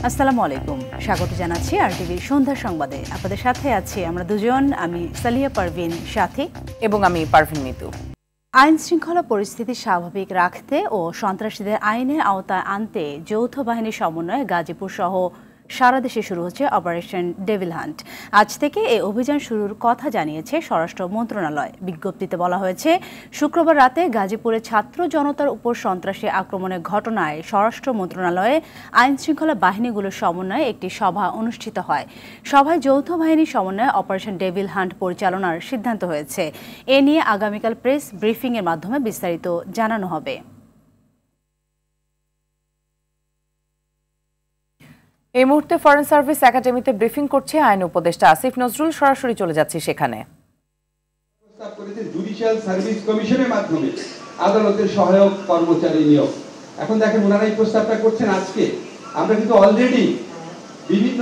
আসসালামু আলাইকুম, স্বাগত জানাচ্ছি আরটিভির সন্ধ্যা সংবাদে। আপনাদের সাথে আছি আমরা দুজন, আমি সালিয়া পারভিন সাথী এবং আমি পারভিন মিতু। আইন শৃঙ্খলা পরিস্থিতি স্বাভাবিক রাখতে ও সন্ত্রাসীদের আইনের আওতায় আনতে যৌথ বাহিনীর সমন্বয়ে গাজীপুর সহ সারা দেশে শুরু হচ্ছে অপারেশন ডেভিল হান্ট। আজ থেকে এই অভিযান শুরুর কথা জানিয়েছে স্বরাষ্ট্র মন্ত্রণালয়। বিজ্ঞপ্তিতে বলা হয়েছে, শুক্রবার রাতে গাজীপুরে ছাত্র জনতার উপর সন্ত্রাসী আক্রমণের ঘটনায় স্বরাষ্ট্র মন্ত্রণালয়ে আইন শৃঙ্খলা বাহিনীগুলোর সমন্বয়ে একটি সভা অনুষ্ঠিত হয়। সভায় যৌথ বাহিনীর সমন্বয়ে অপারেশন ডেভিল হান্ট পরিচালনার সিদ্ধান্ত হয়েছে। এ নিয়ে আগামীকাল প্রেস ব্রিফিংয়ের মাধ্যমে বিস্তারিত জানানো হবে। এই মুহূর্তে ফরেন সার্ভিস একাডেমিতে ব্রিফিং করছে আইন উপদেষ্টা আসিফ নজরুল। সরাসরি চলে যাচ্ছি সেখানে। প্রস্তাব করেছেন জুডিশিয়াল সার্ভিস কমিশনের মাধ্যমে আদালতের সহায়ক কর্মচারী নিয়োগ। এখন দেখেন ওনারা এই প্রস্তাবটা করছেন আজকে। আমরা কিন্তু অলরেডি বিভিন্ন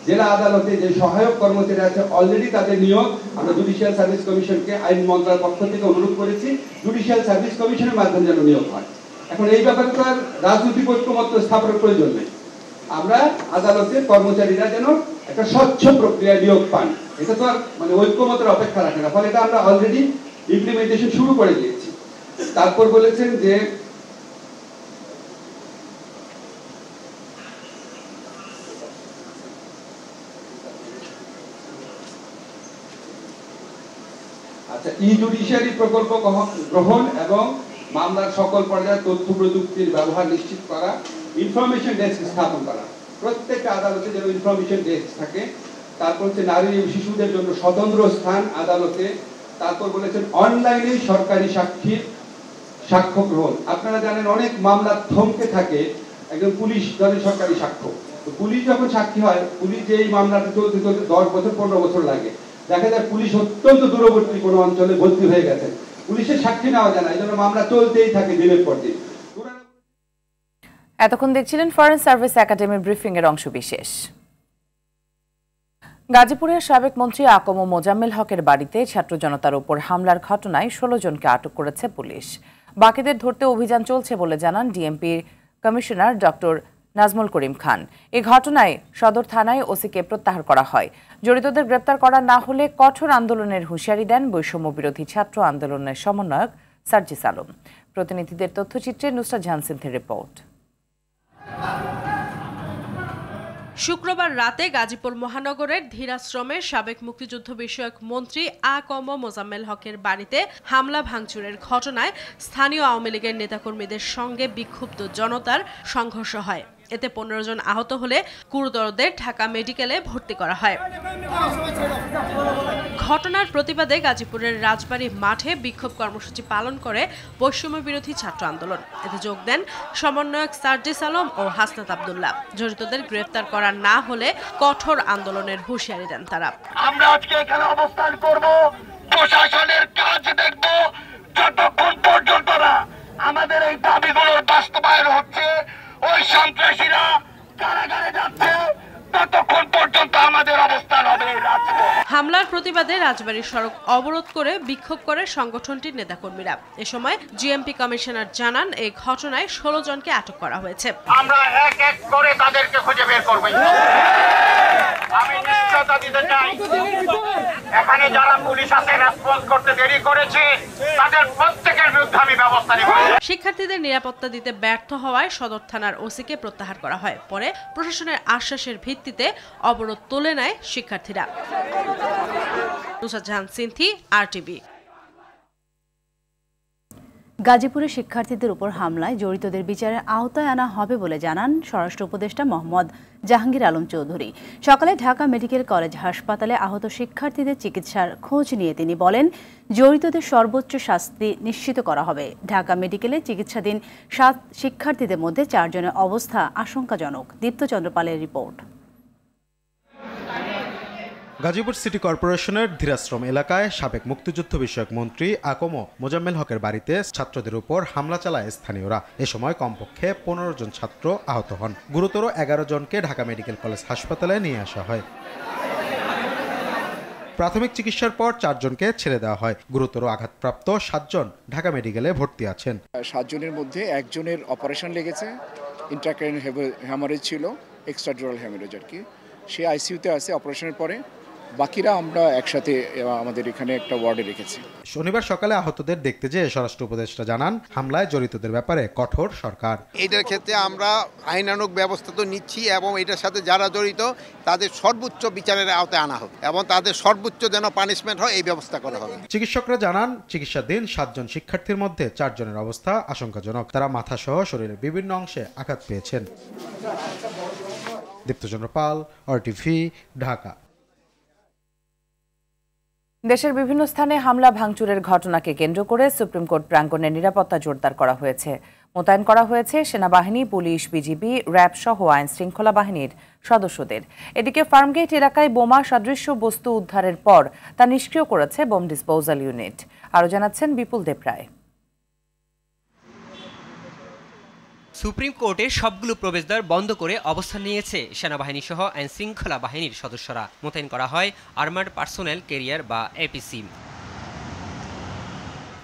জেলা আদালতে যে সহায়ক কর্মচারী আছে অলরেডি তাদের নিয়োগ আমরা জুডিশিয়াল সার্ভিস কমিশনকে আইন মন্ত্রণালয়ের পক্ষ থেকে অনুরোধ করেছি জুডিশিয়াল সার্ভিস কমিশনের মাধ্যমে যেন নিয়োগ হয়। এখন এই ব্যাপারে তো আর রাজনৈতিক ঐক্যমত্য স্থাপনের প্রয়োজন নেই। আমরা আদালতের কর্মচারীরা যেন একটা স্বচ্ছ প্রক্রিয়ায় নিয়োগ পান, এটা তো আর ঐক্যমতের অপেক্ষা রাখে না। ফলে এটা আমরা অলরেডি ইমপ্লিমেন্টেশন শুরু করে দিয়েছি। তারপর বলেছেন যে আচ্ছা, ই জুডিশিয়ারি প্রকল্প গ্রহণ এবং মামলার সকল পর্যায়ে তথ্য প্রযুক্তির ব্যবহার নিশ্চিত করা, ইনফরমেশন ডেস্ক স্থাপন করা, প্রত্যেকটা আদালতে যেন ইনফরমেশন ডেস্ক থাকে। তারপর হচ্ছে নারী ও শিশুদের জন্য স্বতন্ত্র স্থান আদালতে। তারপর বলেছেন অনলাইনে সরকারি সাক্ষীর সাক্ষ্য গ্রহণ। আপনারা জানেন অনেক মামলা থমকে থাকে একজন পুলিশ দলের সরকারি সাক্ষ্য। তো পুলিশ যখন সাক্ষী হয়, পুলিশ যে এই মামলাটা চলতে চলতে 10 বছর 15 বছর লাগে। দেখা যায় পুলিশ অত্যন্ত দূরবর্তী কোনো অঞ্চলে ভর্তি হয়ে গেছে, পুলিশের সাক্ষী নেওয়া যায় না, এই জন্য মামলা চলতেই থাকে দিনের পর দিন। এতক্ষণ দেখছিলেন ফরেন সার্ভিস একাডেমির ব্রিফিং এর অংশ বিশেষ। গাজীপুরের সাবেক মন্ত্রী আকম মোজাম্মেল হকের বাড়িতে ছাত্র জনতার উপর হামলার ঘটনায় 16 জনকে আটক করেছে পুলিশ। বাকিদের ধরতে অভিযান চলছে বলে জানান ডিএমপির কমিশনার ডক্টর নাজমুল করিম খান। এই ঘটনায় সদর থানায় ওসিকে প্রত্যাহার করা হয়। জড়িতদের গ্রেপ্তার করা না হলে কঠোর আন্দোলনের হুঁশিয়ারি দেন বৈষম্য বিরোধী ছাত্র আন্দোলনের সমন্বয়ক সার্জিস আলম। প্রতিনিধিদের তথ্যচিত্রে নুসরাত জাহান সিনথের রিপোর্ট। শুক্রবার রাতে গাজীপুর মহানগরের ধীরাশ্রমে সাবেক মুক্তিযুদ্ধ বিষয়ক মন্ত্রী আকম মোজাম্মেল হকের বাড়িতে হামলা ভাঙচুরের ঘটনায় স্থানীয় আওয়ামী লীগের নেতাকর্মীদের সঙ্গে বিক্ষুব্ধ জনতার সংঘর্ষ হয়। এতে 15 জন আহত হলে গুরুতরদের ঢাকা মেডিকেলে ভর্তি করা হয়। ঘটনার প্রতিবাদে গাজীপুরের রাজবাড়ী মাঠে বিক্ষোভ কর্মসূচি পালন করে বৈষম্য বিরোধী ছাত্র আন্দোলন। এতে যোগ দেন সমন্বয়ক সার্জিস আলম ও হাসনাত আব্দুল্লাহ। জড়িতদের গ্রেফতার করা না হলে কঠোর আন্দোলনের হুঁশিয়ারি দেন তারা। আমরা আজকে এখানে অবস্থান করব, প্রশাসনের কাজ দেখব যতক্ষণ পর্যন্ত না আমাদের এই দাবিগুলোর বাস্তবায়ন হচ্ছে, ওই সন্ত্রাসীরা কারাগারে যাচ্ছে, ততক্ষণ পর্যন্ত আমাদের অবস্থান হবে। হামলার প্রতিবাদে রাজবাড়ী সড়ক অবরোধ করে বিক্ষোভ করে সংগঠনটির নেতাকর্মীরা। এ সময় জিএমপি কমিশনার জানান, এই ঘটনায় 16 জনকে আটক করা হয়েছে। আমরা এক এক করে তাদেরকে খুঁজে বের করব। আমি নিশ্চয়তা দিতে চাই, এখানে যারা পুলিশ আছে রেসপন্স করতে দেরি করেছে তাদের প্রত্যেকের বিরুদ্ধে আমি ব্যবস্থা নেব। শিক্ষার্থীদের নিরাপত্তা দিতে ব্যর্থ হওয়ায় সদর থানার ওসিকে প্রত্যাহার করা হয়। পরে প্রশাসনের আশ্বাসের ভিত্তিতে অবরোধ তুলে নেয় শিক্ষার্থীরা। নুসরাত জাহান সিনথি, আরটিভি। গাজীপুরে শিক্ষার্থীদের উপর হামলায় জড়িতদের বিচারের আওতায় আনা হবে বলে জানান স্বরাষ্ট্র উপদেষ্টা মোহাম্মদ জাহাঙ্গীর আলম চৌধুরী। সকালে ঢাকা মেডিকেল কলেজ হাসপাতালে আহত শিক্ষার্থীদের চিকিৎসার খোঁজ নিয়ে তিনি বলেন, জড়িতদের সর্বোচ্চ শাস্তি নিশ্চিত করা হবে। ঢাকা মেডিকেলে চিকিৎসাধীন 7 শিক্ষার্থীদের মধ্যে 4 জনের অবস্থা আশঙ্কাজনক। দীপ্ত চন্দ্রপালের রিপোর্ট। গাজীপুর সিটি কর্পোরেশনের ধীরাশ্রম এলাকায় সাবেক মুক্তিযুদ্ধ বিষয়ক মন্ত্রী আকম মোজাম্মেল হকের বাড়িতে ছাত্রদের উপর হামলা চালায় স্থানীয়রা। এ সময় কমপক্ষে 15 জন ছাত্র আহত হন। গুরুতর 11 জনকে ঢাকা মেডিকেল কলেজ হাসপাতালে নিয়ে আসা হয়। প্রাথমিক চিকিৎসার পর 4 জনকে ছেড়ে দেওয়া হয়। গুরুতর আঘাতপ্রাপ্ত 7 জন ঢাকা মেডিকেলে ভর্তি আছেন। 7 জনের মধ্যে 1 জনের অপারেশন লেগেছে, ইন্ট্রাক্রেনিয়াল হ্যামারেজ ছিল এক্সট্রাডুরাল হ্যামারেজ আর কি। সে আইসিইউতে আছে অপারেশনের পরে, বাকিরা আমরা একসাথে আমাদের এখানে একটা ওয়ার্ডে রেখেছি। শনিবার সকালে আহতদের দেখতে যেয়ে স্বরাষ্ট্র উপদেষ্টা জানান, হামলায় জড়িতদের ব্যাপারে কঠোর সরকার। এটার ক্ষেত্রে আমরা আইনানুগ ব্যবস্থা তো নিচ্ছি এবং এটার সাথে যারা জড়িত তাদের সর্বোচ্চ বিচারের আওতায় আনা হবে এবং তাদের সর্বোচ্চ যেন পানিশমেন্ট হয় এই ব্যবস্থা করা হবে। চিকিৎসকরা জানান, চিকিৎসাধীন 7 জন শিক্ষার্থীর মধ্যে 4 জনের অবস্থা আশঙ্কাজনক। তারা মাথাসহ শরীরের বিভিন্ন অংশে আঘাত পেয়েছেন। দীপ্তচন্দ্র পাল, RTV, ঢাকা। দেশের বিভিন্ন স্থানে হামলা ভাঙচুরের ঘটনাকে কেন্দ্র করে সুপ্রিম কোর্ট প্রাঙ্গণে নিরাপত্তা জোরদার করা হয়েছে। মোতায়েন করা হয়েছে সেনাবাহিনী, পুলিশ, বিজিবি, র্যাব সহ আইন শৃঙ্খলা বাহিনীর সদস্যদের। এদিকে ফার্মগেট এলাকায় বোমা সদৃশ্য বস্তু উদ্ধারের পর তা নিষ্ক্রিয় করেছে বোম ডিসপোজাল ইউনিট। আরও জানাচ্ছেন বিপুল দেবরায়। সুপ্রিম কোর্টে সবগুলো প্রবেশদ্বার বন্ধ করে অবস্থান নিয়েছে সেনাবাহিনী সহ আইন শৃঙ্খলা বাহিনীর সদস্যরা। মোতায়েন করা হয় আর্মার্ড পার্সোনেল ক্যারিয়ার বা APC।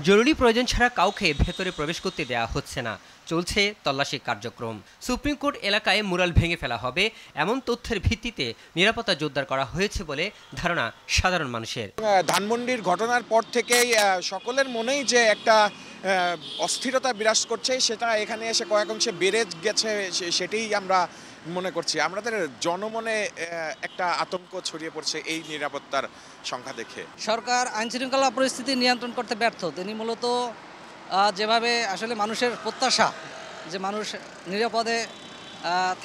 জরুরি প্রয়োজন ছাড়া কাউকে ভেতরে প্রবেশ করতে দেওয়া হচ্ছে না, চলছে তল্লাশি কার্যক্রম। সুপ্রিম কোর্ট এলাকায় মুরাল ভেঙে ফেলা হবে এমন তথ্যের ভিত্তিতে নিরাপত্তা জোরদার করা হয়েছে বলে ধারণা সাধারণ মানুষের। ধানমন্ডির ঘটনার পর থেকেই সকলের মনেই যে একটা অস্থিরতা বিরাজ করছে, সেটা এখানে এসে কয়েক অংশে বেড়ে গেছে, সেটাই আমরা মনে করছি। আমাদের জনমনে একটা আতঙ্ক ছড়িয়ে পড়ছে এই নিরাপত্তার সংখ্যা দেখে। সরকার আইন শৃঙ্খলা পরিস্থিতি নিয়ন্ত্রণ করতে ব্যর্থ। তিনি মূলত যেভাবে আসলে মানুষের প্রত্যাশা যে মানুষ নিরাপদে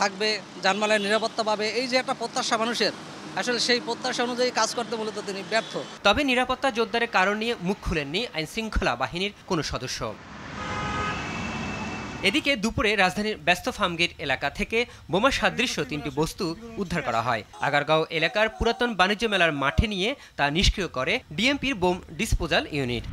থাকবে, জানমালের নিরাপত্তা পাবে, এই যে একটা প্রত্যাশা মানুষের, আসলে সেই প্রত্যাশা অনুযায়ী কাজ করতে মূলত তিনি ব্যর্থ। তবে নিরাপত্তা জোরদারের কারণ নিয়ে মুখ খুলেননি আইন শৃঙ্খলা বাহিনীর কোনো সদস্য। এদিকে দুপুরে রাজধানীর ব্যস্ত ফার্মগেট এলাকা থেকে বোমা সাদৃশ্য 3টি বস্তু উদ্ধার করা হয়। আগারগাঁও এলাকার পুরাতন বাণিজ্য মেলার মাঠে নিয়ে তা নিষ্ক্রিয় করে ডিএমপির বোম ডিসপোজাল ইউনিট।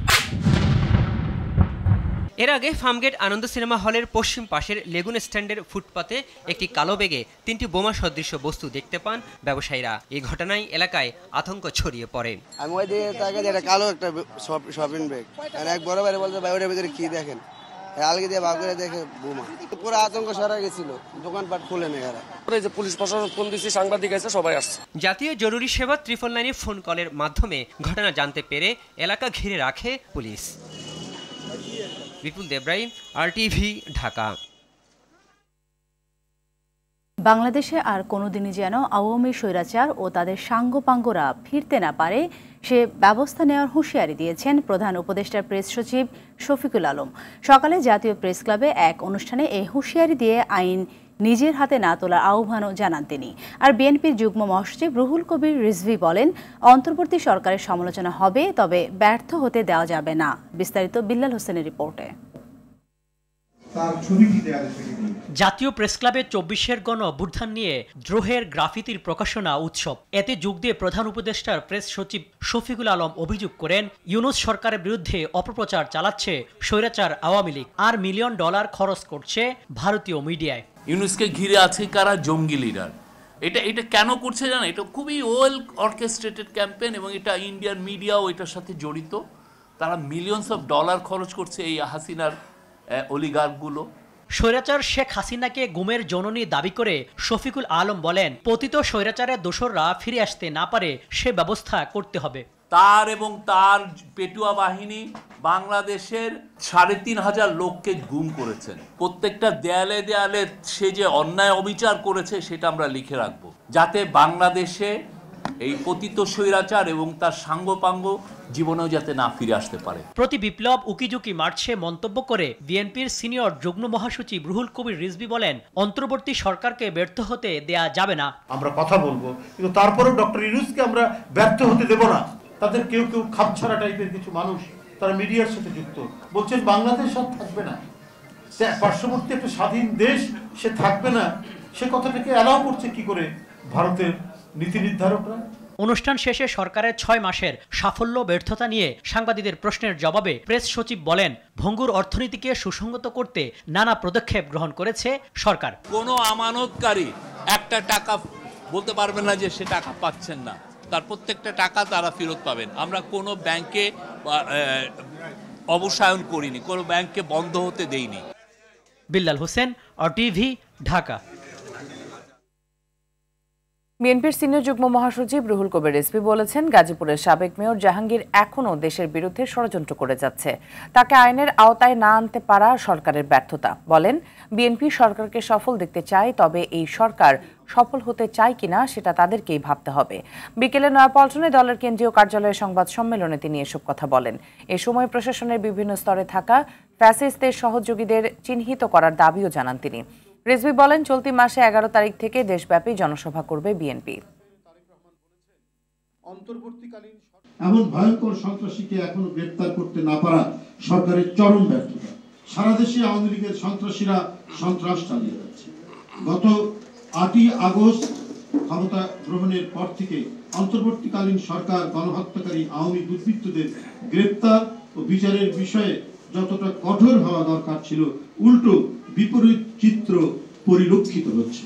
এর আগে ফার্মগেট আনন্দ সিনেমা হলের পশ্চিম পাশের লেগুন স্ট্যান্ডের ফুটপাতে একটি কালো ব্যাগে 3টি বোমা সদৃশ্য বস্তু দেখতে পান ব্যবসায়ীরা। এই ঘটনায় এলাকায় আতঙ্ক ছড়িয়ে পড়ে। আমি ওই দিকে তাকে যেটা কালো একটা শপিং ব্যাগ, এক বড় ভাই বলতে ভাই ওটার ভিতরে কি দেখেন, আলগি দিয়ে ভাগ করে দেখে বোমা। পুরো আতঙ্ক সরা গেছিল, দোকানপাট খুলে নেই। যে পুলিশ প্রশাসন ফোন দিচ্ছে, সাংবাদিক আছে, সবাই আসছে। জাতীয় জরুরি সেবা 999 ফোন কলের মাধ্যমে ঘটনা জানতে পেরে এলাকা ঘিরে রাখে পুলিশ। বিপুল দেবরাই, RTV, ঢাকা। বাংলাদেশে আর কোনোদিনই যেন আওয়ামী স্বৈরাচার ও তাদের সাঙ্গপাঙ্গরা ফিরতে না পারে সে ব্যবস্থা নেওয়ার হুঁশিয়ারি দিয়েছেন প্রধান উপদেষ্টার প্রেস সচিব শফিকুল আলম। সকালে জাতীয় প্রেস ক্লাবে এক অনুষ্ঠানে এই হুঁশিয়ারি দিয়ে আইন নিজের হাতে না তোলার আহ্বানও জানান তিনি। আর বিএনপির যুগ্ম মহাসচিব রুহুল কবির রিজভী বলেন, অন্তর্বর্তী সরকারের সমালোচনা হবে, তবে ব্যর্থ হতে দেওয়া যাবে না। বিস্তারিত বিল্লাল হোসেনের রিপোর্টে। জাতীয় প্রেসক্লাবে 24-এর গণ অভ্যুত্থান নিয়ে দ্রোহের গ্রাফিতির প্রকাশনা উৎসব। এতে যোগ দিয়ে প্রধান উপদেষ্টার প্রেস সচিব শফিকুল আলম অভিযোগ করেন, ইউনূস সরকারের বিরুদ্ধে অপপ্রচার চালাচ্ছে স্বৈরাচার আওয়ামী লীগ, আর $1 মিলিয়ন খরচ করছে ভারতীয় মিডিয়ায়। ইউনূসকে ঘিরে আছে কারা? জঙ্গি লিডার। এটা কেন করছে জানো? এটা খুবই ওয়েল অর্কেস্ট্রেটেড ক্যাম্পেইন এবং এটা ইন্ডিয়ান মিডিয়াও এটার সাথে জড়িত। তারা $মিলিয়নস খরচ করছে এই হাসিনার অলিগার্কগুলো। স্বৈরাচার শেখ হাসিনাকে গুমের জননী দাবি করে শফিকুল আলম বলেন, পতিত স্বৈরাচারের দোসররা ফিরে আসতে না পারে সে ব্যবস্থা করতে হবে। তার এবং তার পেটুয়া বাহিনী বাংলাদেশের 3,500 লোককে গুম করেছেন। প্রত্যেকটা দেয়ালে দেয়ালে সে যে অন্যায় অবিচার করেছে সেটা আমরা লিখে রাখবো, যাতে বাংলাদেশে এই পতিত স্বৈরাচার এবং তার সাঙ্গপাঙ্গ জীবনেও যাতে না ফিরে আসতে পারে। প্রতি বিপ্লব উকিঝুঁকি মারছে মন্তব্য করে বিএনপির সিনিয়র যুগ্ম মহাসচিব রুহুল কবির রিজভী বলেন, অন্তর্বর্তী সরকারকে ব্যর্থ হতে দেয়া যাবে না। আমরা কথা বলবো, কিন্তু তারপরেও ডক্টর ইউনূসকে আমরা ব্যর্থ হতে দেব না। তাদের কেউ খাপছাড়া টাইপের কিছু মানুষ তারা মিডিয়ার সাথে যুক্ত, বলছেন বাংলাদেশ আর থাকবে না, পার্শ্ববর্তী একটা স্বাধীন দেশ সে থাকবে না। সে কথাটাকে অ্যালাউ করছে কি করে ভারতের নীতি নির্ধারকরা? অনুষ্ঠান শেষে সরকারের 6 মাসের সাফল্য ব্যর্থতা নিয়ে সাংবাদিকদের প্রশ্নের জবাবে প্রেস সচিব বলেন, ভঙ্গুর অর্থনীতিকে সুসংহত করতে নানা পদক্ষেপ গ্রহণ করেছে সরকার। কোনো আমানতকারী একটা টাকা বলতে পারবে না যে সে টাকা পাচ্ছেন না, তার প্রত্যেকটা টাকা তারা ফেরত পাবেন। আমরা কোনো ব্যাংকে অবসায়ন করিনি, কোনো ব্যাংকে বন্ধ হতে দেইনি। বিল্লাল হোসেন, RTV, ঢাকা। বিএনপির সিনিয়র যুগ্ম মহাসচিব রুহুল কবির রিজভী বলেছেন, গাজীপুরের সাবেক মেয়র জাহাঙ্গীর এখনও দেশের বিরুদ্ধে ষড়যন্ত্র করে যাচ্ছে। তাকে আইনের আওতায় না আনতে পারা সরকারের ব্যর্থতা। বলেন, বিএনপি সরকারকে সফল দেখতে চায়, তবে এই সরকার সফল হতে চায় কিনা সেটা তাদেরকেই ভাবতে হবে। বিকেলে নয়াপল্টনে দলের কেন্দ্রীয় কার্যালয়ের সংবাদ সম্মেলনে তিনি এসব কথা বলেন। এ সময় প্রশাসনের বিভিন্ন স্তরে থাকা ফ্যাসিস্টদের সহযোগীদের চিহ্নিত করার দাবিও জানান তিনি। রিজভী বলেন, চলতি মাসে 11 তারিখ থেকে দেশব্যাপী জনসভা করবে বিএনপি। এমন ভয়ঙ্কর সন্ত্রাসীকে এখনো গ্রেপ্তার করতে না পারা সরকারের চরম ব্যর্থতা। সারা দেশে আওয়ামী লীগের সন্ত্রাসীরা সন্ত্রাস চালিয়ে যাচ্ছে। গত 8ই আগস্ট ক্ষমতা গ্রহণের পর থেকে অন্তর্বর্তীকালীন সরকার গণহত্যাকারী আওয়ামী দুর্বৃত্তদের গ্রেপ্তার ও বিচারের বিষয়ে যতটা কঠোর হওয়া দরকার ছিল, উল্টো বিপরীত চিত্র পরিলক্ষিত হচ্ছে।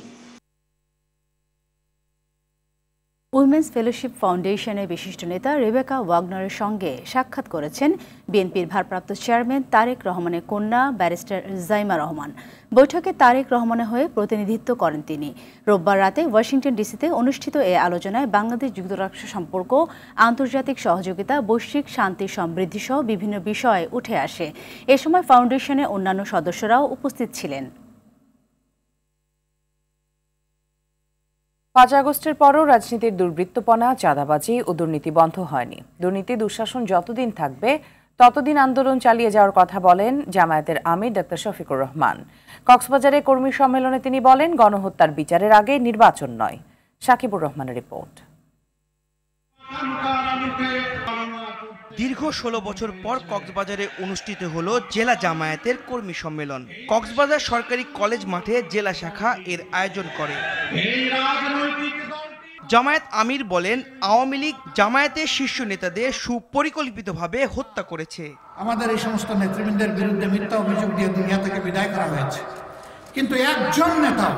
উইমেন্স ফেলোশিপ ফাউন্ডেশনের বিশিষ্ট নেতা রেবেকা ওয়াগনারের সঙ্গে সাক্ষাৎ করেছেন বিএনপির ভারপ্রাপ্ত চেয়ারম্যান তারেক রহমানের কন্যা ব্যারিস্টার জাইমা রহমান। বৈঠকে তারেক রহমানের হয়ে প্রতিনিধিত্ব করেন তিনি। রোববার রাতে ওয়াশিংটন ডিসিতে অনুষ্ঠিত এ আলোচনায় বাংলাদেশ যুক্তরাষ্ট্র সম্পর্ক, আন্তর্জাতিক সহযোগিতা, বৈশ্বিক শান্তি সমৃদ্ধি সহ বিভিন্ন বিষয় উঠে আসে। এ সময় ফাউন্ডেশনের অন্যান্য সদস্যরাও উপস্থিত ছিলেন। 5 আগস্টের পরও রাজনীতির দুর্বৃত্তপনা, চাঁদাবাজি ও দুর্নীতি বন্ধ হয়নি। দুর্নীতি দুঃশাসন যতদিন থাকবে ততদিন আন্দোলন চালিয়ে যাওয়ার কথা বলেন জামায়াতের আমির ডক্টর শফিকুর রহমান। কক্সবাজারে কর্মী সম্মেলনে তিনি বলেন, গণহত্যার বিচারের আগে নির্বাচন নয়। সাকিবুর রহমানের রিপোর্ট। দীর্ঘ 16 বছর পর কক্সবাজারে অনুষ্ঠিত হলো জেলা জামায়াতের কর্মী সম্মেলন। কক্সবাজার সরকারি কলেজ মাঠে জেলা শাখা এর আয়োজন করে। জামায়াত আমির বলেন, আওয়ামী লীগ জামায়াতের শীর্ষ নেতাদের সুপরিকল্পিতভাবে হত্যা করেছে। আমাদের এই সমস্ত নেতৃবৃন্দের বিরুদ্ধে মিথ্যা অভিযোগ দিয়ে দুনিয়া থেকে বিদায় করা হয়েছে, কিন্তু একজন নেতা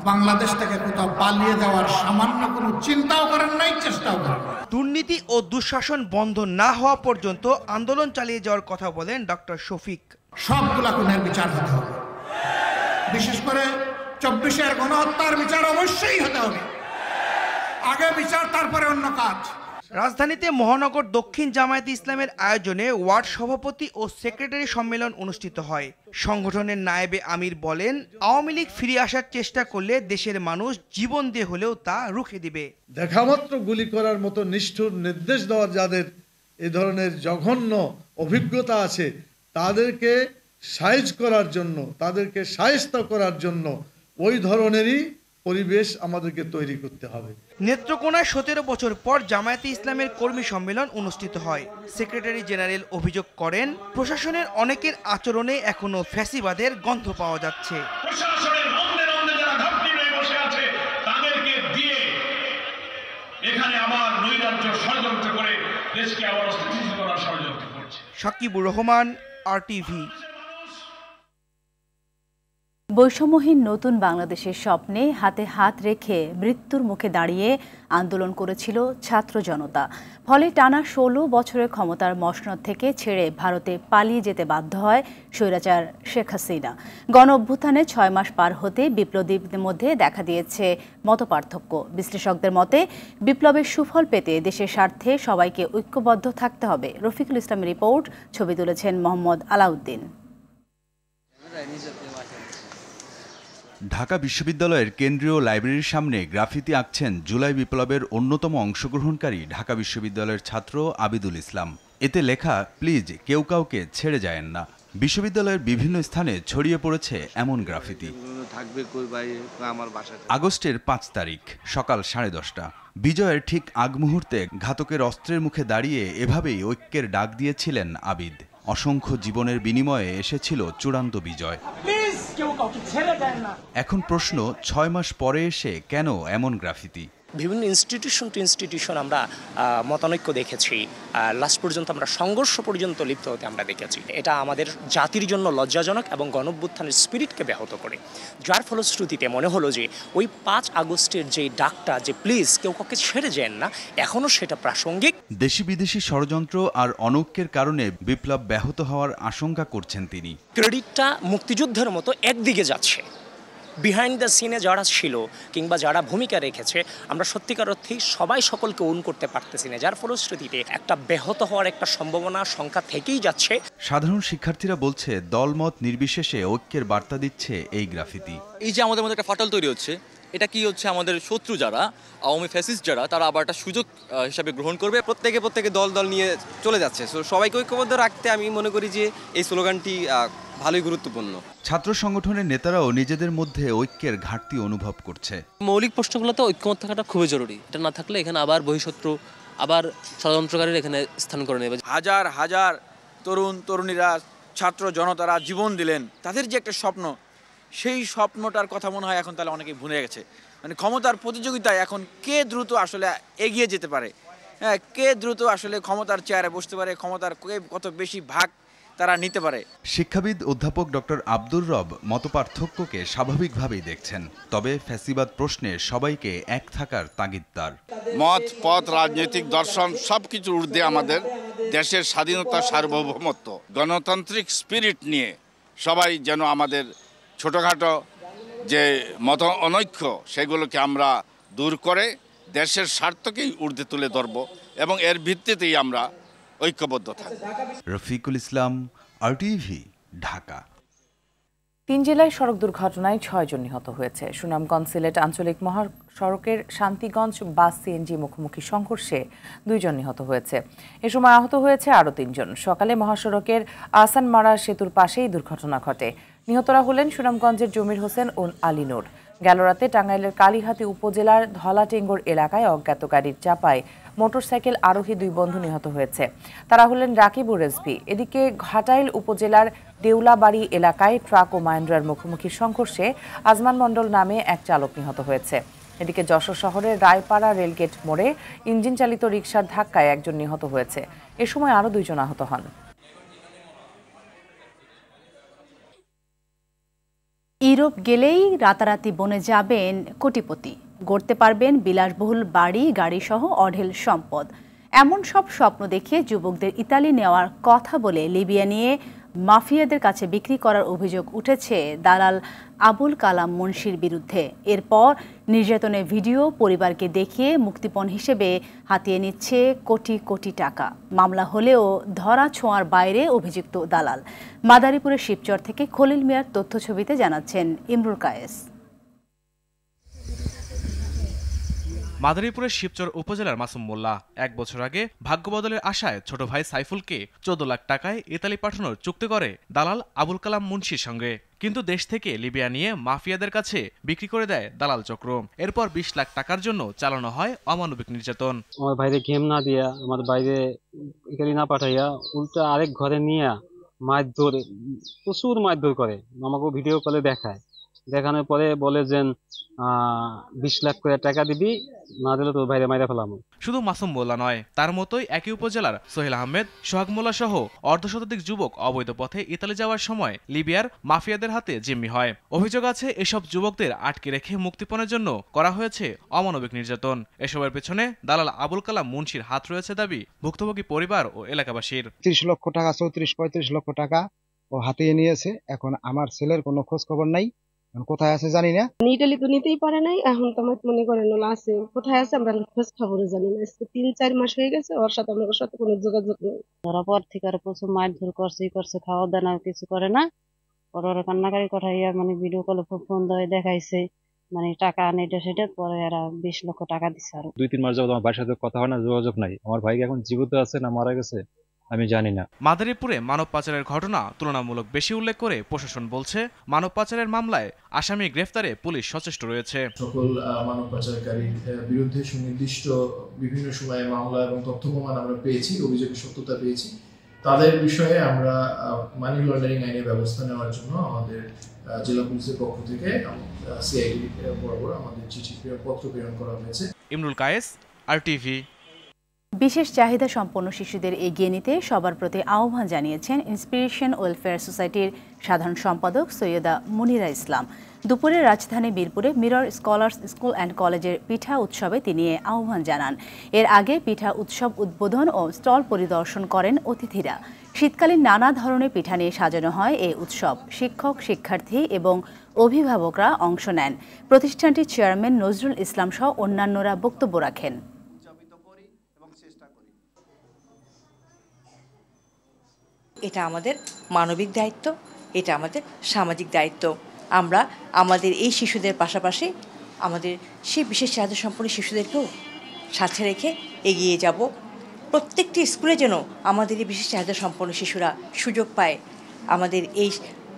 বাংলাদেশ থেকে কোথাও পালিয়ে যাওয়ার সামান্য কোনো চিন্তাও করেন নাই, চেষ্টাও করেন। দুর্নীতি ও দুঃশাসন বন্ধ না হওয়া পর্যন্ত আন্দোলন চালিয়ে যাওয়ার কথা বলেন ডক্টর শফিক। সবগুলা খুনের বিচার হতে হবে, বিশেষ করে 24-এর গণহত্যার বিচার অবশ্যই হতে হবে। আগে বিচার, তারপরে অন্য কাজ। রাজধানীতে মহানগর দক্ষিণ জামায়াতে ইসলামের আয়োজনে ওয়ার্ড সভাপতি ও সেক্রেটারি সম্মেলন অনুষ্ঠিত হয়। সংগঠনের নায়েবে আমির বলেন, আওয়ামী লীগ ফিরে আসার চেষ্টা করলে দেশের মানুষ জীবন দিয়ে হলেও তা রুখে দিবে। দেখামাত্র গুলি করার মতো নিষ্ঠুর নির্দেশ দেওয়ার যাদের এ ধরনের জঘন্য অভিজ্ঞতা আছে, তাদেরকে সাইজ করার জন্য, তাদেরকে শায়েস্তা করার জন্য ওই ধরনেরই পরিবেশ আমাদেরকে তৈরি করতে হবে। নেত্রকোনায় 17 বছর পর জামায়াতে ইসলামের কর্মী সম্মেলন অনুষ্ঠিত হয়। সেক্রেটারি জেনারেল অভিযোগ করেন, প্রশাসনের অনেকের আচরণে এখনো ফ্যাসিবাদের গন্ধ পাওয়া যাচ্ছে। সাকিবুর রহমান, RTV। বৈষম্যহীন নতুন বাংলাদেশের স্বপ্নে হাতে হাত রেখে মৃত্যুর মুখে দাঁড়িয়ে আন্দোলন করেছিল ছাত্র জনতা। ফলে টানা 16 বছরের ক্ষমতার মসনদ থেকে ছেড়ে ভারতে পালিয়ে যেতে বাধ্য হয় স্বৈরাচার শেখ হাসিনা। গণ অভ্যুত্থানে 6 মাস পার হতে বিপ্লবীদের মধ্যে দেখা দিয়েছে মতপার্থক্য। বিশ্লেষকদের মতে, বিপ্লবের সুফল পেতে দেশের স্বার্থে সবাইকে ঐক্যবদ্ধ থাকতে হবে। রফিকুল ইসলামের রিপোর্ট, ছবি তুলেছেন মোহাম্মদ আলাউদ্দিন। ঢাকা বিশ্ববিদ্যালয়ের কেন্দ্রীয় লাইব্রেরির সামনে গ্রাফিতি আঁকছেন জুলাই বিপ্লবের অন্যতম অংশগ্রহণকারী ঢাকা বিশ্ববিদ্যালয়ের ছাত্র আবিদুল ইসলাম। এতে লেখা, প্লিজ কেউ কাউকে ছেড়ে যায়েন না। বিশ্ববিদ্যালয়ের বিভিন্ন স্থানে ছড়িয়ে পড়েছে এমন গ্রাফিতি। আগস্টের 5 তারিখ সকাল 10:30। বিজয়ের ঠিক আগ মুহূর্তে ঘাতকের অস্ত্রের মুখে দাঁড়িয়ে এভাবেই ঐক্যের ডাক দিয়েছিলেন আবিদ। অসংখ্য জীবনের বিনিময়ে এসেছিল চূড়ান্ত বিজয়। এখন প্রশ্ন, 6 মাস পরে এসে কেন এমন গ্রাফিতি? বিভিন্ন ইনস্টিটিউশন টু ইনস্টিটিউশন আমরা মতানৈক্য দেখেছি, লাস্ট পর্যন্ত আমরা সংঘর্ষ পর্যন্ত লিপ্ত হতে আমরা দেখেছি। এটা আমাদের জাতির জন্য লজ্জাজনক এবং গণঅভ্যুত্থানের স্পিরিটকে ব্যাহত করে, যার ফলশ্রুতিতে মনে হলো যে ওই 5 আগস্টের যে ডাকটা, যে প্লিজ কেউ কাউকে ছেড়ে যান না, এখনও সেটা প্রাসঙ্গিক। দেশি বিদেশি ষড়যন্ত্র আর অনৈক্যের কারণে বিপ্লব ব্যাহত হওয়ার আশঙ্কা করছেন তিনি। ক্রেডিটটা মুক্তিযুদ্ধের মতো একদিকে যাচ্ছে, বিহাইন্ড দ্য সিনে যারা ছিল কিংবা যারা ভূমিকা রেখেছে আমরা সত্যিকার অর্থেই সবাই সকলকে ওন করতে পারতেছি না, যার ফলশ্রুতিতে একটা ব্যাহত হওয়ার একটা সম্ভাবনা সংখ্যা থেকেই যাচ্ছে। সাধারণ শিক্ষার্থীরা বলছে দলমত নির্বিশেষে ঐক্যের বার্তা দিচ্ছে এই গ্রাফিতি। এই যে আমাদের মধ্যে একটা ফাটল তৈরি হচ্ছে, এটা কি হচ্ছে আমাদের শত্রু যারা আওয়ামী ফ্যাসিস্ট যারা তারা আবার একটা সুযোগ হিসাবে গ্রহণ করবে। প্রত্যেকে দল নিয়ে চলে যাচ্ছে। সবাইকে ঐক্যবদ্ধ রাখতে আমি মনে করি যে এই স্লোগানটি ভালোই গুরুত্বপূর্ণ। ছাত্র সংগঠনের নেতারাও নিজেদের মধ্যে ঐক্যের ঘাটতি অনুভব করছে। মৌলিক প্রশ্নগুলোতে ঐক্যমত থাকাটা খুবই জরুরি। এটা না থাকলে এখানে আবার বহিঃশত্রু আবার ষড়যন্ত্রকারীরা এখানে স্থান করে নেবে। হাজার হাজার তরুণীরা ছাত্র জনতারা জীবন দিলেন, তাদের যে একটা স্বপ্ন, সেই স্বপ্নটার কথা মনে হয় এখন তাহলে অনেকেই ভুলে গেছে। মানে ক্ষমতার প্রতিযোগিতায় এখন কে দ্রুত আসলে এগিয়ে যেতে পারে, হ্যাঁ, কে দ্রুত আসলে ক্ষমতার চেয়ারে বসতে পারে, ক্ষমতার কত বেশি ভাগ তারা নিতে পারে। শিক্ষাবিদ অধ্যাপক ডক্টর আব্দুর রব মতপার্থক্যকে স্বাভাবিকভাবেই দেখছেন, তবে ফ্যাসিবাদ প্রশ্নে সবাইকে এক থাকার তাগিদ তার। মত পথ রাজনৈতিক দর্শন সবকিছুর ঊর্ধ্বে আমাদের দেশের স্বাধীনতা, সার্বভৌমত্ব, গণতান্ত্রিক স্পিরিট নিয়ে সবাই যেন আমাদের ছোটোখাটো যে মত অনৈক্য সেগুলোকে আমরা দূর করে দেশের স্বার্থকেই ঊর্ধ্বে তুলে ধরব এবং এর ভিত্তিতেই আমরা ঐক্যবদ্ধ থাকব। রফিকুল ইসলাম, RTV, ঢাকা। 3 জেলায় সড়ক দুর্ঘটনায় 6 জন নিহত হয়েছে। সুনামগঞ্জ সিলেট আঞ্চলিক মহাসড়কের শান্তিগঞ্জ বাস সিএনজি মুখোমুখি সংঘর্ষে 2 জন নিহত হয়েছে। এ সময় আহত হয়েছে আরও 3 জন। সকালে মহাসড়কের আসানমারা সেতুর পাশেই দুর্ঘটনা ঘটে। নিহতরা হলেন সুনামগঞ্জের জমির হোসেন ও আলী নূর। গেল রাতে টাঙ্গাইলের কালীহাতি উপজেলার ধলাটেঙ্গর এলাকায় অজ্ঞাত গাড়ির চাপায় মোটরসাইকেল আরোহী 2 বন্ধু নিহত হয়েছে। তারা হলেন রাকিবুর রেজভি। এদিকে ঘাটাইল উপজেলার দেউলাবাড়ি এলাকায় ট্রাক ও মাহিন্দ্রার মুখোমুখি সংঘর্ষে আজমান মণ্ডল নামে এক চালক নিহত হয়েছে। এদিকে যশোর শহরের রায়পাড়া রেলগেট মোড়ে ইঞ্জিন চালিত রিকশার ধাক্কায় একজন নিহত হয়েছে। এ সময় আরও 2 জন আহত হন। ইউরোপ গেলেই রাতারাতি বনে যাবেন কোটিপতি, গড়তে পারবেন বিলাসবহুল বাড়ি গাড়ি সহ অঢেল সম্পদ। এমন সব স্বপ্ন দেখিয়ে যুবকদের ইতালি নেওয়ার কথা বলে লিবিয়া নিয়ে মাফিয়াদের কাছে বিক্রি করার অভিযোগ উঠেছে দালাল আবুল কালাম মুন্সির বিরুদ্ধে। এরপর নির্যাতনের ভিডিও পরিবারকে দেখিয়ে মুক্তিপণ হিসেবে হাতিয়ে নিচ্ছে কোটি কোটি টাকা। মামলা হলেও ধরা ছোঁয়ার বাইরে অভিযুক্ত দালাল। মাদারীপুরের শিবচর থেকে খলিল মিয়ার তথ্যছবিতে জানাচ্ছেন ইমরুল কায়েস। মাদারীপুরের শিবচর উপজেলার মাসুম মোল্লা 1 বছর আগে ভাগ্য বদলের আশায় ছোট ভাই সাইফুলকে 14 লাখ টাকায় ইতালি পাঠানোর চুক্তি করে দালাল আবুল কালাম মুন্সির সঙ্গে। কিন্তু দেশ থেকে লিবিয়া নিয়ে মাফিয়াদের কাছে বিক্রি করে দেয় দালাল চক্র। এরপর 20 লাখ টাকার জন্য চালানো হয় অমানবিক নির্যাতন। আমার ভাইরে গেম না দিয়া, আমার বাইরে ইতালি না পাঠাইয়া উল্টা আরেক ঘরে নিয়ে মারধর, প্রচুর মারধর করে। আমাকে ভিডিও কলে দেখায়, দেখানোর পরে বলে যে 20 লাখ করে টাকা দিবি, না দিলে তোর ভাইরে মাইরা ফেলাম। শুধু মাসুম মোল্লা নয়, তার মতোই একই উপজেলার সোহেল আহমেদ, সোহাগ মোল্লা সহ অর্ধশতাধিক যুবক অবৈধ পথে ইতালি যাওয়ার সময় লিবিয়ার মাফিয়াদের হাতে জিম্মি হয়। অভিযোগ আছে এসব যুবকদের আটকে রেখে মুক্তিপণের জন্য করা হয়েছে অমানবিক নির্যাতন। এসবের পেছনে দালাল আবুল কালাম মুন্সির হাত রয়েছে দাবি ভুক্তভোগী পরিবার ও এলাকাবাসীর। 30 লক্ষ টাকা 34-35 লক্ষ টাকা ও হাতিয়ে নিয়েছে। এখন আমার ছেলের কোনো খোঁজ খবর নাই, কোথায় আছে জানি না। ইটালি তো নিতেই পারে নাই, এখন তো আমার মনে করেন আছে, কোথায় আছে আমরা খোঁজ খবরও জানি না। 3-4 মাস হয়ে গেছে, ওর সাথে আমাদের সাথে কোনো যোগাযোগ নেই। ধরা পর থেকে আর প্রচুর মারধর করছে, খাওয়া দাওয়া কিছু করে না। ওরা কান্নাকারি কথা মানে ভিডিও কলে ফোন দিয়ে দেখাইছে, মানে টাকা আনে এটা সেটা, পরে এরা 20 লক্ষ টাকা দিচ্ছে। আরো 2-3 মাস যাবত আমার ভাইয়ের সাথে কথা হয় না, যোগাযোগ নাই। আমার ভাই এখন জীবিত আছে না মারা গেছে আমি জানি না। মাদারীপুরে মানব পাচারের ঘটনা তুলনামূলক বেশি উল্লেখ করে প্রশাসন বলছে, মানব পাচারের মামলায় আসামি গ্রেফতারে পুলিশ সচেষ্ট রয়েছে। সকল মানব পাচারকারীর বিরুদ্ধে সুনির্দিষ্ট বিভিন্ন সময়ে মামলা এবং তথ্য প্রমাণ আমরা পেয়েছি, অভিযোগের সত্যতা পেয়েছি। তাদের বিষয়ে আমরা মানি লন্ডারিং আইনের ব্যবস্থা নেওয়ার জন্য আমাদের জেলা পুলিশের পক্ষ থেকে সিআইডি বরাবর আমাদের চিঠি পত্র প্রেরণ করা হয়েছে। ইমরুল কায়েস, RTV। বিশেষ চাহিদা সম্পন্ন শিশুদের এগিয়ে নিতে সবার প্রতি আহ্বান জানিয়েছেন ইন্সপিরেশন ওয়েলফেয়ার সোসাইটির সাধারণ সম্পাদক সৈয়দা মুনিরা ইসলাম। দুপুরে রাজধানী বীরপুরে মিরর স্কলার্স স্কুল অ্যান্ড কলেজের পিঠা উৎসবে তিনি আহ্বান জানান। এর আগে পিঠা উৎসব উদ্বোধন ও স্টল পরিদর্শন করেন অতিথিরা। শীতকালীন নানা ধরনের পিঠা নিয়ে সাজানো হয় এই উৎসব। শিক্ষক, শিক্ষার্থী এবং অভিভাবকরা অংশ নেন। প্রতিষ্ঠানটির চেয়ারম্যান নজরুল ইসলাম সহ অন্যান্যরা বক্তব্য রাখেন। এটা আমাদের মানবিক দায়িত্ব, এটা আমাদের সামাজিক দায়িত্ব। আমরা আমাদের এই শিশুদের পাশাপাশি আমাদের সেই বিশেষ চাহিদা সম্পন্ন শিশুদেরকেও সাথে রেখে এগিয়ে যাব। প্রত্যেকটি স্কুলে যেন আমাদের এই বিশেষ চাহিদা সম্পন্ন শিশুরা সুযোগ পায় আমাদের এই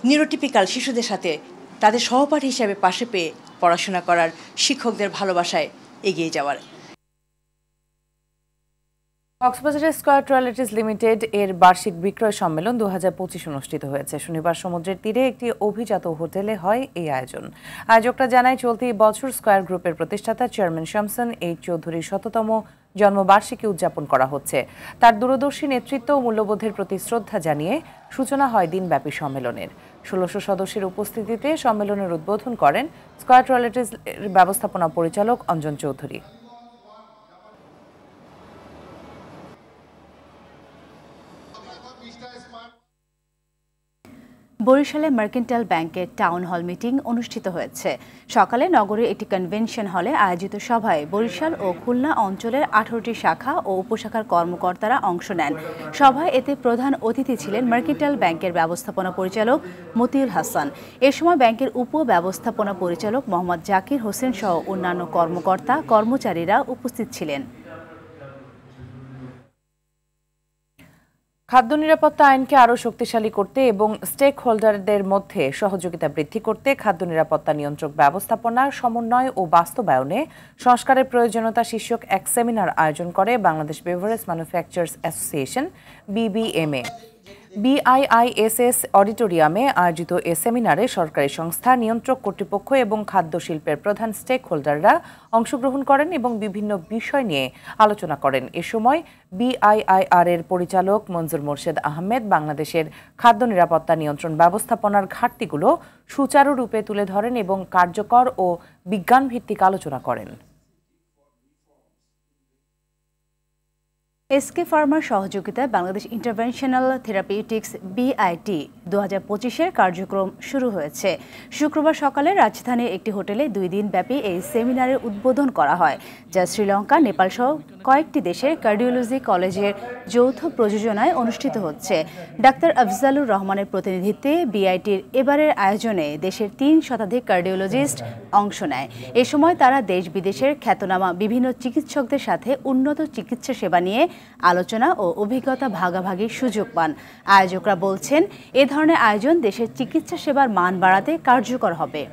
নিউরোটিপিক্যাল শিশুদের সাথে তাদের সহপাঠী হিসাবে পাশে পেয়ে পড়াশোনা করার, শিক্ষকদের ভালোবাসায় এগিয়ে যাওয়ার। কক্সবাজারের স্কয়ার রয়্যালিটিজ লিমিটেড এর বার্ষিক বিক্রয় সম্মেলন 2025 অনুষ্ঠিত হয়েছে। শনিবার সমুদ্রের তীরে একটি অভিজাত হোটেলে হয় এই আয়োজন। আয়োজকরা জানায়, চলতি বছর স্কয়ার গ্রুপের প্রতিষ্ঠাতা চেয়ারম্যান শামসুন এইচ চৌধুরীর 100তম জন্মবার্ষিকী উদযাপন করা হচ্ছে। তার দূরদর্শী নেতৃত্ব ও মূল্যবোধের প্রতি শ্রদ্ধা জানিয়ে সূচনা হয় দিনব্যাপী সম্মেলনের। 1600 সদস্যের উপস্থিতিতে সম্মেলনের উদ্বোধন করেন স্কয়ার রয়্যালিটিজ ব্যবস্থাপনা পরিচালক অঞ্জন চৌধুরী। বরিশালে মার্কেন্টাইল ব্যাংকের টাউন হল মিটিং অনুষ্ঠিত হয়েছে। সকালে নগরের একটি কনভেনশন হলে আয়োজিত সভায় বরিশাল ও খুলনা অঞ্চলের 18টি শাখা ও উপশাখার কর্মকর্তারা অংশ নেন। সভায় এতে প্রধান অতিথি ছিলেন মার্কেন্টাইল ব্যাংকের ব্যবস্থাপনা পরিচালক মতিউল হাসান। এ সময় ব্যাংকের উপ ব্যবস্থাপনা পরিচালক মোহাম্মদ জাকির হোসেন সহ অন্যান্য কর্মকর্তা কর্মচারীরা উপস্থিত ছিলেন। খাদ্য নিরাপত্তা আইনকে আরও শক্তিশালী করতে এবং স্টেক হোল্ডারদের মধ্যে সহযোগিতা বৃদ্ধি করতে খাদ্য নিরাপত্তা নিয়ন্ত্রক ব্যবস্থাপনা সমন্বয় ও বাস্তবায়নে সংস্কারের প্রয়োজনীয়তা শীর্ষক এক সেমিনার আয়োজন করে Bangladesh beverage manufacturers association BBMA। BIISS অডিটোরিয়ামে আয়োজিত এ সেমিনারে সরকারি সংস্থা, নিয়ন্ত্রক কর্তৃপক্ষ এবং খাদ্য শিল্পের প্রধান স্টেক হোল্ডাররা অংশগ্রহণ করেন এবং বিভিন্ন বিষয় নিয়ে আলোচনা করেন। এ সময় BIIR এর পরিচালক মঞ্জুর মোর্শেদ আহমেদ বাংলাদেশের খাদ্য নিরাপত্তা নিয়ন্ত্রণ ব্যবস্থাপনার ঘাটতিগুলো সুচারুরূপে তুলে ধরেন এবং কার্যকর ও বিজ্ঞানভিত্তিক আলোচনা করেন। এসকে ফার্মার সহযোগিতায় বাংলাদেশ ইন্টারভেনশনাল থেরাপিউটিক্স BIT 2025-এর কার্যক্রম শুরু হয়েছে। শুক্রবার সকালে রাজধানীর একটি হোটেলে 2 দিন ব্যাপী এই সেমিনারের উদ্বোধন করা হয়, যা শ্রীলঙ্কা, নেপাল সহ কয়েকটি দেশের কার্ডিওলজি কলেজের যৌথ প্রযোজনায় অনুষ্ঠিত হচ্ছে। ডাক্তার আফজালুর রহমানের প্রতিনিধিত্বে BITর এবারের আয়োজনে দেশের 3 শতাধিক কার্ডিওলজিস্ট অংশ নেয়। এ সময় তারা দেশ বিদেশের খ্যাতনামা বিভিন্ন চিকিৎসকদের সাথে উন্নত চিকিৎসা সেবা নিয়ে আলোচনা ও অভিজ্ঞতা ভাগাভাগির সুযোগ পান। আয়োজকরা বলছেন, এ ধরনের আয়োজন দেশের চিকিৎসা সেবার মান বাড়াতে কার্যকর হবে।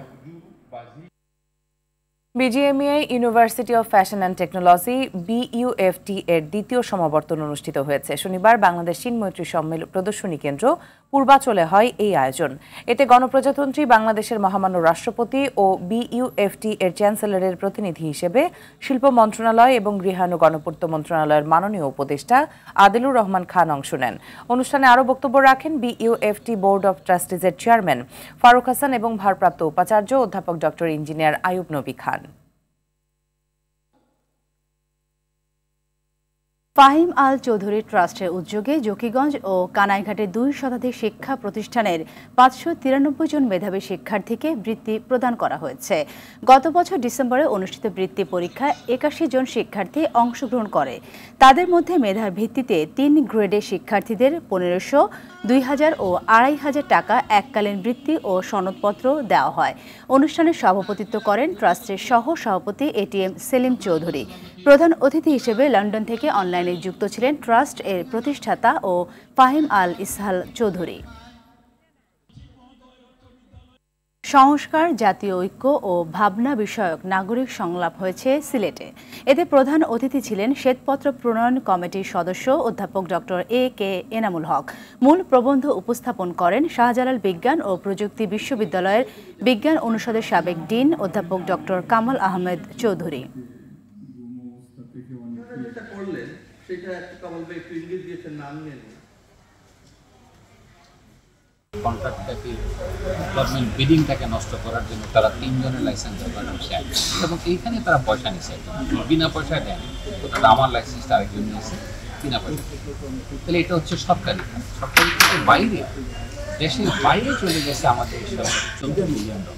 BGMEA university of fashion and technology BUFT এর দ্বিতীয় সমাবর্তন অনুষ্ঠিত হয়েছে। শনিবার বাংলাদেশ চীন মৈত্রী প্রদর্শনী কেন্দ্র পূর্বাচলে হয় এই আয়োজন। এতে গণপ্রজাতন্ত্রী বাংলাদেশের মহামান্য রাষ্ট্রপতি ও BUFT এর চ্যান্সেলরের প্রতিনিধি হিসেবে শিল্প মন্ত্রণালয় এবং গৃহায়ন ও গণপূর্ত মন্ত্রণালয়ের মাননীয় উপদেষ্টা আদিলুর রহমান খান অংশ নেন। অনুষ্ঠানে আরও বক্তব্য রাখেন BUFT বোর্ড অব ট্রাস্টিজের চেয়ারম্যান ফারুক হাসান এবং ভারপ্রাপ্ত উপাচার্য অধ্যাপক ডক্টর ইঞ্জিনিয়ার আয়ুব নবী খান। ফাহিম আল চৌধুরী ট্রাস্টের উদ্যোগে জকিগঞ্জ ও কানাইঘাটের 2 শতাধিক শিক্ষা প্রতিষ্ঠানের 593 জন মেধাবী শিক্ষার্থীকে বৃত্তি প্রদান করা হয়েছে। গত বছর ডিসেম্বরে অনুষ্ঠিত বৃত্তি পরীক্ষায় 81 জন শিক্ষার্থী অংশগ্রহণ করে। তাদের মধ্যে মেধার ভিত্তিতে 3 গ্রেডের শিক্ষার্থীদের 1500, 2000 ও 2500 টাকা এককালীন বৃত্তি ও সনদপত্র দেওয়া হয়। অনুষ্ঠানে সভাপতিত্ব করেন ট্রাস্টের সহ সভাপতি ATM সেলিম চৌধুরী। প্রধান অতিথি হিসেবে লন্ডন থেকে অনলাইনে যুক্ত ছিলেন ট্রাস্ট এর প্রতিষ্ঠাতা ও ফাহিম আল ইসহাল চৌধুরী। সংস্কার, জাতীয় ঐক্য ও ভাবনা বিষয়ক নাগরিক সংলাপ হয়েছে সিলেটে। এতে প্রধান অতিথি ছিলেন শ্বেতপত্র প্রণয়ন কমিটির সদস্য অধ্যাপক ডক্টর AK এনামুল হক। মূল প্রবন্ধ উপস্থাপন করেন শাহজালাল বিজ্ঞান ও প্রযুক্তি বিশ্ববিদ্যালয়ের বিজ্ঞান অনুষদের সাবেক ডিন অধ্যাপক ডক্টর কামাল আহমেদ চৌধুরী। সেটা একটা বলবে একটু ইঙ্গিত দিয়েছেন নাম নেন কন্ট্রাক্টটাকে গভর্নমেন্ট বিডিংটাকে নষ্ট করার জন্য তারা 3 জনের লাইসেন্স ব্যবহার করছে এবং এইখানে তারা পয়সা নিচ্ছে বিনা পয়সায় দেয় ওটা আমার লাইসেন্সটা আরেকজন নিয়েছে বিনা পয়সা তাহলে এটা হচ্ছে সরকারি সরকারি বাইরে দেশের বাইরে চলে গেছে আমাদের 14 মিলিয়ন ডলার।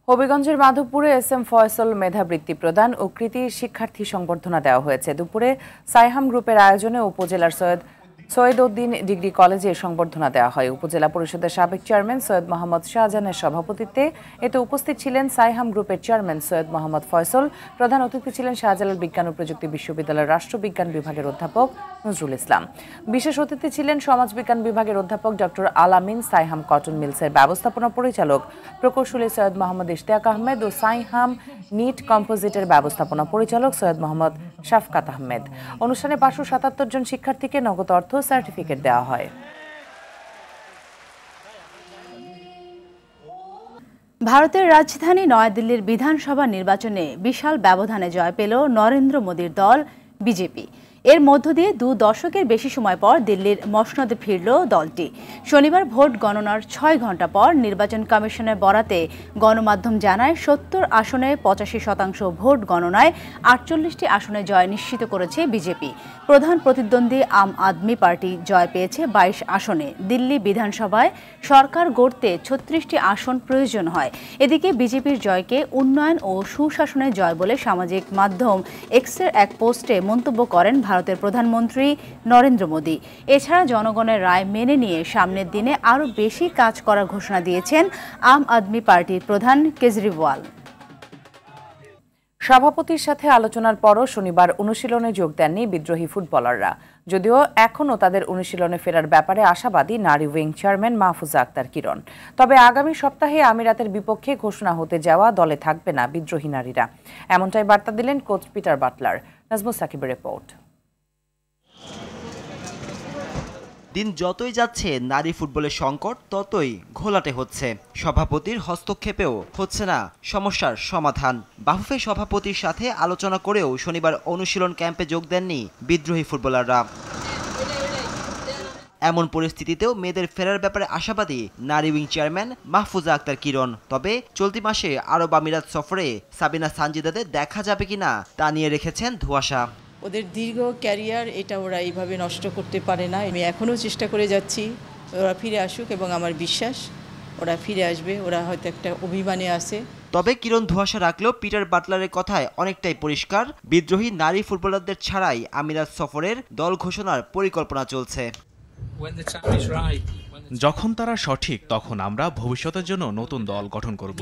হবিগঞ্জের মাধবপুরে এসএম ফয়সল মেধাবৃত্তি প্রদান ও কৃতি শিক্ষার্থী সংবর্ধনা দেওয়া হয়েছে। দুপুরে সাইহাম গ্রুপের আয়োজনে উপজেলার সৈয়দ উদ্দিন ডিগ্রি কলেজে সংবর্ধনা দেওয়া হয়। উপজেলা পরিষদের সাবেক চেয়ারম্যান সৈয়দ মোহাম্মদ শাহজাহানের সভাপতিত্বে এতে উপস্থিত ছিলেন সাইহাম গ্রুপের চেয়ারম্যান সৈয়দ মোহাম্মদ ফয়সল। প্রধান অতিথি ছিলেন শাহজালাল বিজ্ঞান ও প্রযুক্তি বিশ্ববিদ্যালয়ের রাষ্ট্রবিজ্ঞান বিভাগের অধ্যাপক নজরুল ইসলাম। বিশেষ অতিথি ছিলেন সমাজবিজ্ঞান বিভাগের অধ্যাপক ডক্টর আলামিন, সাইহাম কটন মিলসের ব্যবস্থাপনা পরিচালক প্রকৌশলী সৈয়দ মোহাম্মদ ইশতিয়াক আহমেদ ও সাইহাম নিট কম্পোজিটের ব্যবস্থাপনা পরিচালক সৈয়দ মোহাম্মদ শাফকাত আহমেদ। অনুষ্ঠানে 577 জন শিক্ষার্থীকে নগদ অর্থ সার্টিফিকেট দেওয়া হয়। ভারতের রাজধানী নয়াদিল্লির বিধানসভা নির্বাচনে বিশাল ব্যবধানে জয় পেল নরেন্দ্র মোদীর দল বিজেপি। এর মধ্য দিয়ে 2 দশকের বেশি সময় পর দিল্লির মসনদে ফিরল দলটি। শনিবার ভোট গণনার 6 ঘণ্টা পর নির্বাচন কমিশনের বরাতে গণমাধ্যম জানায় 70 আসনে 85% ভোট গণনায় 48টি আসনে জয় নিশ্চিত করেছে বিজেপি। প্রধান প্রতিদ্বন্দ্বী আম আদমি পার্টি জয় পেয়েছে 22 আসনে। দিল্লি বিধানসভায় সরকার গড়তে 36টি আসন প্রয়োজন হয়। এদিকে বিজেপির জয়কে উন্নয়ন ও সুশাসনের জয় বলে সামাজিক মাধ্যম এক্সের এক পোস্টে মন্তব্য করেন ভারতের প্রধানমন্ত্রী নরেন্দ্র মোদী। এছাড়া জনগণের রায় মেনে নিয়ে সামনের দিনে আরও বেশি কাজ করার ঘোষণা দিয়েছেন আম আদমি পার্টির প্রধান কেজরিওয়াল। সভাপতির সাথে আলোচনার পরও শনিবার অনুশীলনে যোগ দেননি বিদ্রোহী ফুটবলাররা। যদিও এখনও তাদের অনুশীলনে ফেরার ব্যাপারে আশাবাদী নারী উইং চেয়ারম্যান মাহফুজা আক্তার কিরণ। তবে আগামী সপ্তাহে আমিরাতের বিপক্ষে ঘোষণা হতে যাওয়া দলে থাকবে না বিদ্রোহী নারীরা, এমনটাই বার্তা দিলেন কোচ পিটার বাটলার। নাজমুস সাকিবের রিপোর্ট। দিন যতই যাচ্ছে নারী ফুটবলের সংকট ততই ঘোলাটে হচ্ছে। সভাপতির হস্তক্ষেপেও হচ্ছে না সমস্যার সমাধান। বাফুফে সভাপতির সাথে আলোচনা করেও শনিবার অনুশীলন ক্যাম্পে যোগ দেননি বিদ্রোহী ফুটবলাররা। এমন পরিস্থিতিতেও মেয়েদের ফেরার ব্যাপারে আশাবাদী নারী উইং চেয়ারম্যান মাহফুজা আক্তার কিরণ। তবে চলতি মাসে আরব আমিরাত সফরে সাবিনা সানজিদাদের দেখা যাবে কিনা তা নিয়ে রেখেছেন ধোঁয়াশা। ওদের দীর্ঘ ক্যারিয়ার এটা ওরা এইভাবে নষ্ট করতে পারে না। আমি এখনও চেষ্টা করে যাচ্ছি ওরা ফিরে আসুক এবং আমার বিশ্বাস ওরা ফিরে আসবে। ওরা হয়তো একটা অভিমানে আছে। তবে কিরণ ধোঁয়াশা রাখলেও পিটার বাটলারের কথায় অনেকটাই পরিষ্কার, বিদ্রোহী নারী ফুটবলারদের ছাড়াই আমিরাত সফরের দল ঘোষণার পরিকল্পনা চলছে। যখন তারা সঠিক তখন আমরা ভবিষ্যতের জন্য নতুন দল গঠন করব।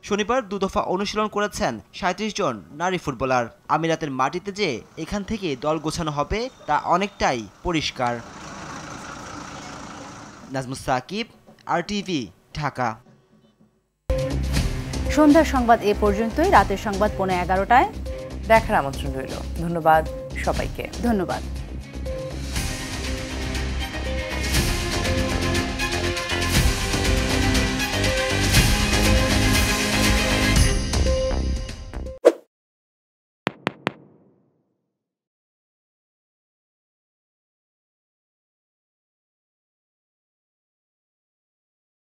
শনিবার 2 দফা অনুশীলন করেছেন 37 জন নারী ফুটবলার। আমিরাতের মাটিতে যে এখান থেকে দল গোছানো হবে তা অনেকটাই পরিষ্কার। নাজমুস সাকিব, RTV, ঢাকা। সন্ধ্যার সংবাদ এ পর্যন্তই। রাতের সংবাদ 11:15টায় দেখার আমন্ত্রণ রইল। ধন্যবাদ সবাইকে। ধন্যবাদ।